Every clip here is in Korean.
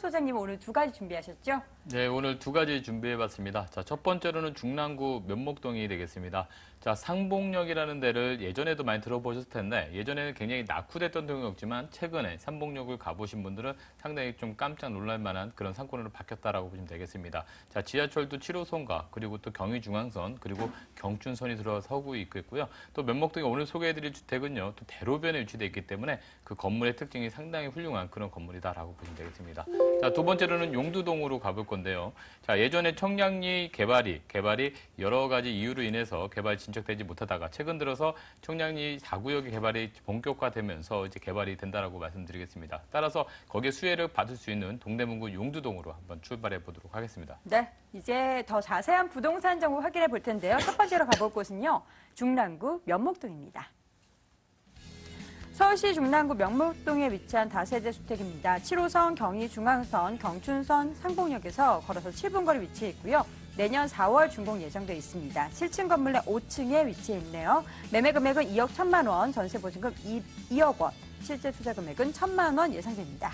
소장님 오늘 두 가지 준비하셨죠? 네, 오늘 두 가지 준비해봤습니다. 자, 첫 번째로는 중랑구 면목동이 되겠습니다. 자, 상봉역이라는 데를 예전에도 많이 들어보셨을 텐데 예전에는 굉장히 낙후됐던 동이었지만 최근에 상봉역을 가보신 분들은 상당히 좀 깜짝 놀랄 만한 그런 상권으로 바뀌었다라고 보시면 되겠습니다. 자, 지하철도 7호선과 그리고 또 경의중앙선 그리고 경춘선이 들어서고 있고요. 또 면목동에 오늘 소개해드릴 주택은요, 또 대로변에 위치되어 있기 때문에 그 건물의 특징이 상당히 훌륭한 그런 건물이다라고 보시면 되겠습니다. 자, 두 번째로는 용두동으로 가볼 건데요. 자, 예전에 청량리 개발이 여러 가지 이유로 인해서 개발이 진척되지 못하다가 최근 들어서 청량리 4구역의 개발이 본격화되면서 이제 개발이 된다라고 말씀드리겠습니다. 따라서 거기에 수혜를 받을 수 있는 동대문구 용두동으로 한번 출발해 보도록 하겠습니다. 네, 이제 더 자세한 부동산 정보 확인해 볼 텐데요. 첫 번째로 가볼 곳은요, 중랑구 면목동입니다. 서울시 중랑구 면목동에 위치한 다세대 주택입니다. 7호선, 경의중앙선, 경춘선, 상봉역에서 걸어서 7분 거리 위치해 있고요. 내년 4월 준공 예정돼 있습니다. 7층 건물의 5층에 위치해 있네요. 매매 금액은 2억 1천만 원, 전세 보증금 2억 원, 실제 투자 금액은 1천만 원 예상됩니다.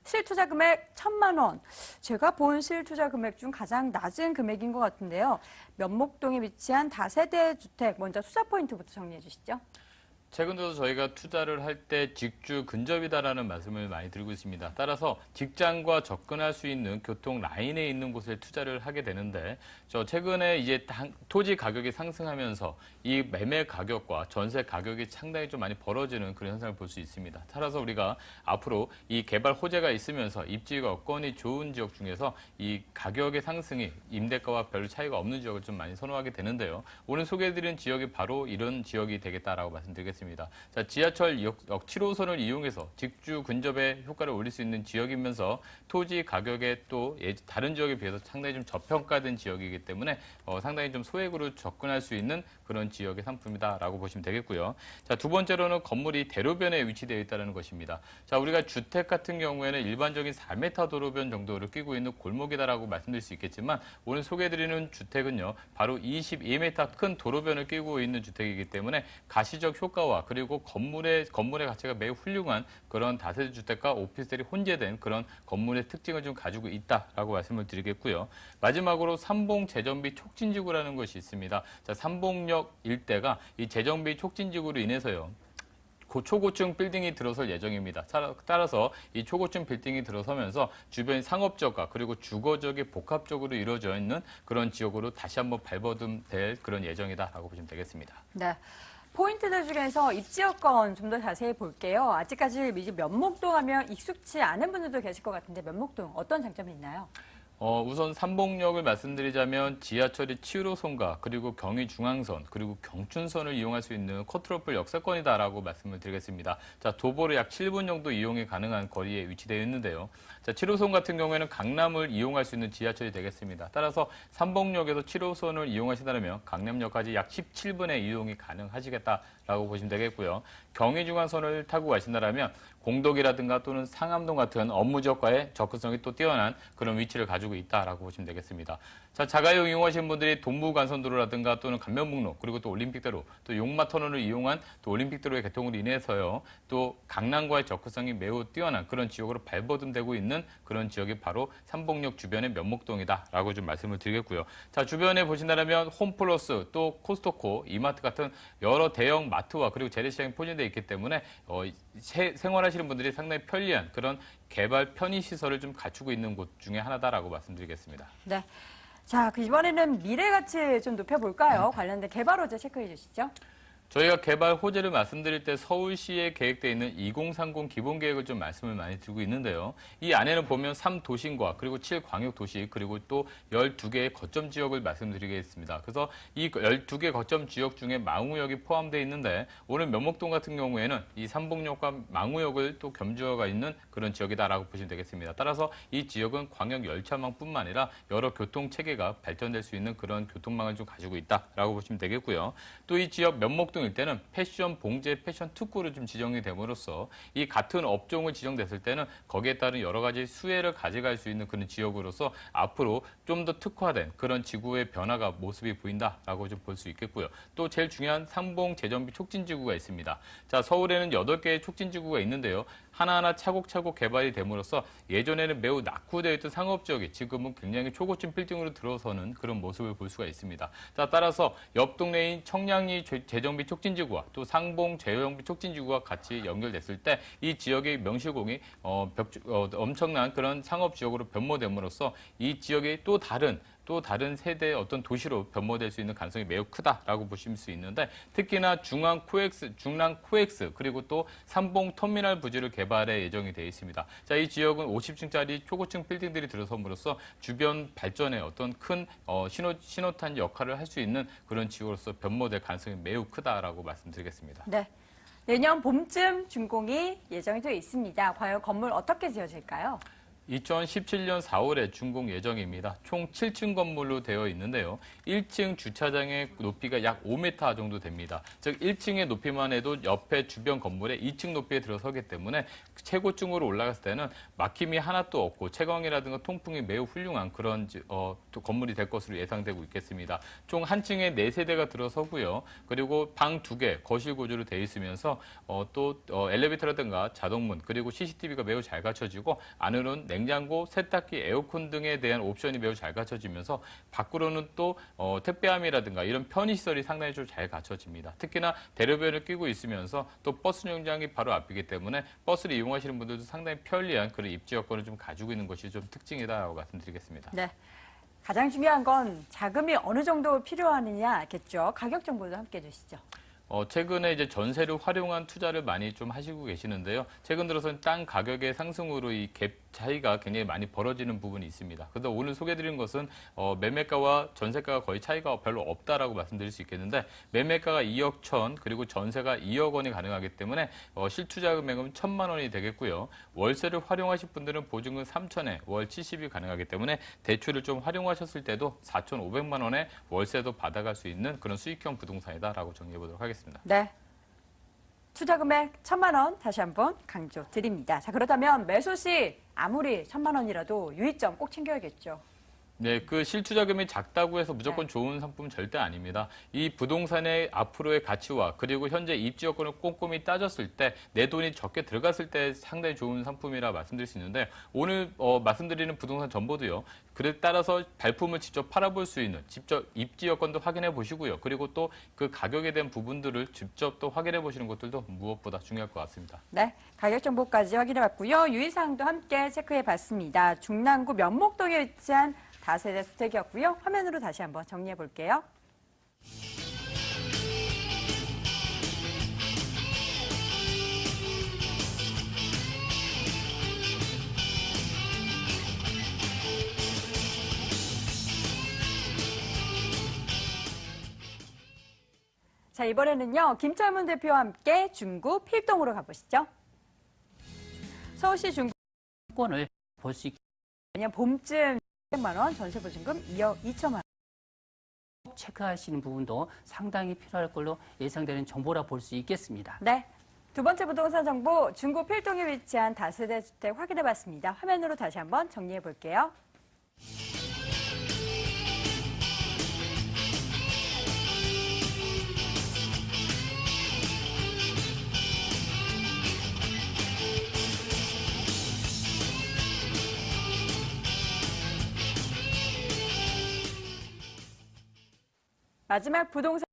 실투자 금액 1천만 원. 제가 본 실투자 금액 중 가장 낮은 금액인 것 같은데요. 면목동에 위치한 다세대 주택, 먼저 투자 포인트부터 정리해 주시죠. 최근 들어서 저희가 투자를 할 때 직주 근접이다라는 말씀을 많이 드리고 있습니다. 따라서 직장과 접근할 수 있는 교통 라인에 있는 곳에 투자를 하게 되는데, 최근에 이제 토지 가격이 상승하면서 이 매매 가격과 전세 가격이 상당히 좀 많이 벌어지는 그런 현상을 볼 수 있습니다. 따라서 우리가 앞으로 이 개발 호재가 있으면서 입지가 여건이 좋은 지역 중에서 이 가격의 상승이 임대가와 별 차이가 없는 지역을 좀 많이 선호하게 되는데요. 오늘 소개해드린 지역이 바로 이런 지역이 되겠다라고 말씀드리겠습니다. 자, 지하철 역 7호선을 이용해서 직주 근접에 효과를 올릴 수 있는 지역이면서 토지 가격에 또 다른 지역에 비해서 상당히 좀 저평가된 지역이기 때문에 상당히 좀 소액으로 접근할 수 있는 그런 지역의 상품이다라고 보시면 되겠고요. 자, 두 번째로는 건물이 대로변에 위치되어 있다는 것입니다. 자, 우리가 주택 같은 경우에는 일반적인 4m 도로변 정도를 끼고 있는 골목이다라고 말씀드릴 수 있겠지만 오늘 소개해드리는 주택은요, 바로 22m 큰 도로변을 끼고 있는 주택이기 때문에 가시적 효과와 그리고 건물의 가치가 매우 훌륭한 그런 다세대 주택과 오피스텔이 혼재된 그런 건물의 특징을 좀 가지고 있다라고 말씀을 드리겠고요. 마지막으로 삼봉 재정비 촉진지구라는 것이 있습니다. 자, 삼봉역 일대가 이 재정비 촉진지구로 인해서요, 초고층 빌딩이 들어설 예정입니다. 따라서 이 초고층 빌딩이 들어서면서 주변 상업적과 그리고 주거적이 복합적으로 이루어져 있는 그런 지역으로 다시 한번 발버둥될 그런 예정이다라고 보시면 되겠습니다. 네. 포인트들 중에서 입지 여건 좀 더 자세히 볼게요. 아직까지 이제 면목동 하면 익숙치 않은 분들도 계실 것 같은데 면목동 어떤 장점이 있나요? 우선 삼봉역을 말씀드리자면 지하철이 7호선과 그리고 경의중앙선 그리고 경춘선을 이용할 수 있는 쿼트로플 역세권이다라고 말씀을 드리겠습니다. 자, 도보로 약 7분 정도 이용이 가능한 거리에 위치되어 있는데요. 자, 7호선 같은 경우에는 강남을 이용할 수 있는 지하철이 되겠습니다. 따라서 삼봉역에서 7호선을 이용하시다면 강남역까지 약 17분의 이용이 가능하시겠다라고 보시면 되겠고요. 경의중앙선을 타고 가신다면 공덕이라든가 또는 상암동 같은 업무 지역과의 접근성이 또 뛰어난 그런 위치를 가지고 있다라고 보시면 되겠습니다. 자, 자가용 이용하시는 분들이 동부간선도로라든가 또는 감면북로 그리고 또 올림픽대로 또 용마터널을 이용한 또 올림픽대로의 개통으로 인해서요, 또 강남과의 접근성이 매우 뛰어난 그런 지역으로 발버둥되고 있는 그런 지역이 바로 삼봉역 주변의 면목동이다라고 좀 말씀을 드리겠고요. 자, 주변에 보신다면 홈플러스 또 코스토코, 이마트 같은 여러 대형 마트와 그리고 재래시장이 포진되어 있기 때문에 생활하시는 분들이 상당히 편리한 그런 개발 편의시설을 좀 갖추고 있는 곳 중에 하나다라고 말씀드리겠습니다. 네. 자, 이번에는 미래 가치 좀 높여볼까요? 관련된 개발 호재 체크해 주시죠. 저희가 개발 호재를 말씀드릴 때 서울시에 계획되어 있는 2030 기본계획을 좀 말씀을 많이 드리고 있는데요. 이 안에는 보면 3도심과 그리고 7광역도시 그리고 또 12개의 거점 지역을 말씀드리겠습니다. 그래서 이 12개 거점 지역 중에 망우역이 포함되어 있는데 오늘 면목동 같은 경우에는 이 삼봉역과 망우역을 또 겸주어가 있는 그런 지역이다라고 보시면 되겠습니다. 따라서 이 지역은 광역 열차망뿐만 아니라 여러 교통체계가 발전될 수 있는 그런 교통망을 좀 가지고 있다라고 보시면 되겠고요. 또 이 지역 면목동 일대는 패션 봉제, 패션 특구로 좀 지정이 됨으로써 이 같은 업종을 지정됐을 때는 거기에 따른 여러 가지 수혜를 가져갈 수 있는 그런 지역으로서 앞으로 좀 더 특화된 그런 지구의 변화가 모습이 보인다라고 좀 볼 수 있겠고요. 또 제일 중요한 삼봉 재정비 촉진지구가 있습니다. 자, 서울에는 8개의 촉진지구가 있는데요. 하나하나 차곡차곡 개발이 됨으로써 예전에는 매우 낙후되어 있던 상업지역이 지금은 굉장히 초고층 빌딩으로 들어서는 그런 모습을 볼 수가 있습니다. 자, 따라서 옆 동네인 청량리 재정비 촉진지구와 또 상봉 재정비 촉진지구가 같이 연결됐을 때 이 지역의 명시공이 엄청난 그런 상업지역으로 변모됨으로써 이 지역의 또 다른 세대의 어떤 도시로 변모될 수 있는 가능성이 매우 크다라고 보실 수 있는데 특히나 중랑 코엑스 그리고 또 삼봉 터미널 부지를 개발할 예정이 되어 있습니다. 자, 이 지역은 50층짜리 초고층 빌딩들이 들어섬으로써 주변 발전에 어떤 큰 신호탄 역할을 할 수 있는 그런 지역으로서 변모될 가능성이 매우 크다라고 말씀드리겠습니다. 네. 내년 봄쯤 준공이 예정이 되어 있습니다. 과연 건물 어떻게 지어질까요? 2017년 4월에 준공 예정입니다. 총 7층 건물로 되어 있는데요. 1층 주차장의 높이가 약 5m 정도 됩니다. 즉 1층의 높이만 해도 옆에 주변 건물에 2층 높이에 들어서기 때문에 최고층으로 올라갔을 때는 막힘이 하나도 없고 채광이라든가 통풍이 매우 훌륭한 그런 또 건물이 될 것으로 예상되고 있겠습니다. 총 한 층에 4세대가 들어서고요. 그리고 방 2개, 거실 구조로 되어 있으면서 또 엘리베이터라든가 자동문 그리고 CCTV가 매우 잘 갖춰지고 안으로는 냉장고, 세탁기, 에어컨 등에 대한 옵션이 매우 잘 갖춰지면서 밖으로는 또 택배함이라든가 이런 편의시설이 상당히 좀 잘 갖춰집니다. 특히나 대로변을 끼고 있으면서 또 버스 정류장이 바로 앞이기 때문에 버스를 이용하시는 분들도 상당히 편리한 그런 입지 여건을 좀 가지고 있는 것이 좀 특징이다라고 말씀드리겠습니다. 네. 가장 중요한 건 자금이 어느 정도 필요하느냐겠죠. 가격 정보도 함께 해주시죠. 최근에 이제 전세를 활용한 투자를 많이 좀 하시고 계시는데요. 최근 들어서는 땅 가격의 상승으로 이 갭 차이가 굉장히 많이 벌어지는 부분이 있습니다. 그래서 오늘 소개해드린 것은 매매가와 전세가가 거의 차이가 별로 없다라고 말씀드릴 수 있겠는데 매매가가 2억 1천 그리고 전세가 2억 원이 가능하기 때문에 실투자 금액은 1,000만 원이 되겠고요. 월세를 활용하실 분들은 보증금 3천에 월 70이 가능하기 때문에 대출을 좀 활용하셨을 때도 4,500만 원의 월세도 받아갈 수 있는 그런 수익형 부동산이다라고 정리해보도록 하겠습니다. 네. 투자 금액 1,000만 원 다시 한번 강조 드립니다. 자, 그렇다면 매수 시 아무리 1,000만 원이라도 유의점 꼭 챙겨야겠죠. 네, 그 실투자금이 작다고 해서 무조건 좋은 상품은 절대 아닙니다. 이 부동산의 앞으로의 가치와 그리고 현재 입지 여건을 꼼꼼히 따졌을 때 내 돈이 적게 들어갔을 때 상당히 좋은 상품이라 말씀드릴 수 있는데 오늘 말씀드리는 부동산 정보도요. 그에 따라서 발품을 직접 팔아볼 수 있는 직접 입지 여건도 확인해 보시고요. 그리고 또 그 가격에 대한 부분들을 직접 또 확인해 보시는 것들도 무엇보다 중요할 것 같습니다. 네, 가격 정보까지 확인해 봤고요. 유의사항도 함께 체크해 봤습니다. 중랑구 면목동에 위치한 다세대 주택이었고요. 화면으로 다시 한번 정리해 볼게요. 자, 이번에는요. 김철문 대표와 함께 중구 필동으로 가보시죠. 서울시 중구 권을 볼 수 있게 내년 봄쯤 100만 원, 전세 보증금 2억 2천만 원. 체크하시는 부분도 상당히 필요할 걸로 예상되는 정보라 볼 수 있겠습니다. 네. 두 번째 부동산 정보, 중구 필동에 위치한 다세대 주택 확인해 봤습니다. 화면으로 다시 한번 정리해 볼게요. 마지막 부동산